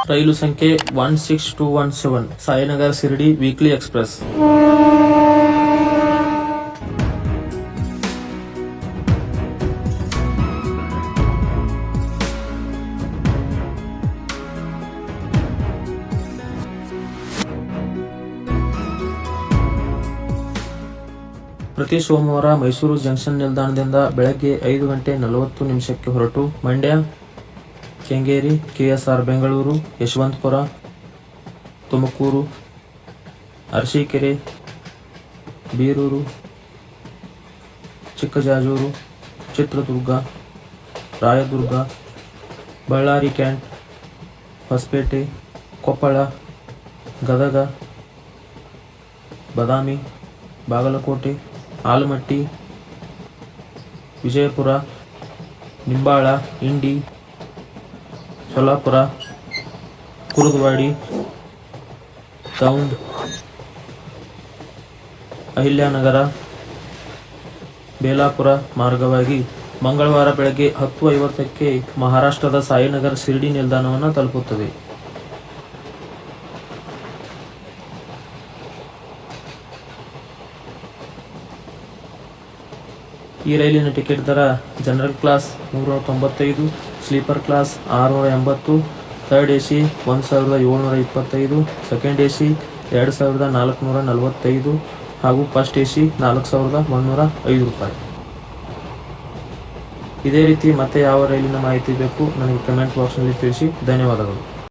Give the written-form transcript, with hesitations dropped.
ರೈಲು ಸಂಖ್ಯೆ 16217 ಸಾಯಿನಗರ್ Shirdi weekly express. ಪ್ರತಿ ಸೋಮವಾರ ಮೈಸೂರು ಜಂಕ್ಷನ್ ನಿಲ್ದಾಣದಿಂದ ಬೆಳಗ್ಗೆ 5:40 ಹೊರಟು ಮಂಡ್ಯ, ಕೆಂಗೇರಿ, ಕೆಎಸ್ಆರ್ ಬೆಂಗಳೂರು, ಯಶವಂತಪುರ, ತುಮಕೂರು, ಅರಸೀಕೆರೆ, ಬೀರೂರು, ಚಿಕ್ಕಜಾಜೂರು, ಚಿತ್ರದುರ್ಗ, ರಾಯದುರ್ಗ, ಬಳ್ಳಾರಿ ಕ್ಯಾಂಟ್, ಹೊಸಪೇಟೆ, ಕೊಪ್ಪಳ, ಗದಗ, ಬಾದಾಮಿ, ಬಾಗಲಕೋಟೆ, ಆಲಮಟ್ಟಿ, ವಿಜಯಪುರ, ನಿಂಬಾಳ, ಇಂಡಿ, ಸೊಲ್ಲಾಪುರ, ಕುರುದವಾಡಿ, ಗೌಂಡ್, ಅಹಿಲ್ಯಾನಗರ, ಬೇಲಾಪುರ ಮಾರ್ಗವಾಗಿ ಮಂಗಳವಾರ ಬೆಳಗ್ಗೆ 10:50ಕ್ಕೆ ಮಹಾರಾಷ್ಟ್ರದ ಸಾಯಿನಗರ್ ಶಿರಡಿ ನಿಲ್ದಾಣವನ್ನು ತಲುಪುತ್ತದೆ. ಈ ರೈಲಿನ ಟಿಕೆಟ್ ದರ general class 395, sleeper class 680, third AC 1725, second AC 2445 ಹಾಗೂ ಫಸ್ಟ್ ಎಸಿ 4105 ರೂಪಾಯಿ. ಇದೇ ರೀತಿ ಮತ್ತೆ ಯಾವ ರೈಲಿನ ಮಾಹಿತಿ ಬೇಕು ನನಗೆ ಕಮೆಂಟ್ ಬಾಕ್ಸ್ನಲ್ಲಿ ತಿಳಿಸಿ. ಧನ್ಯವಾದಗಳು.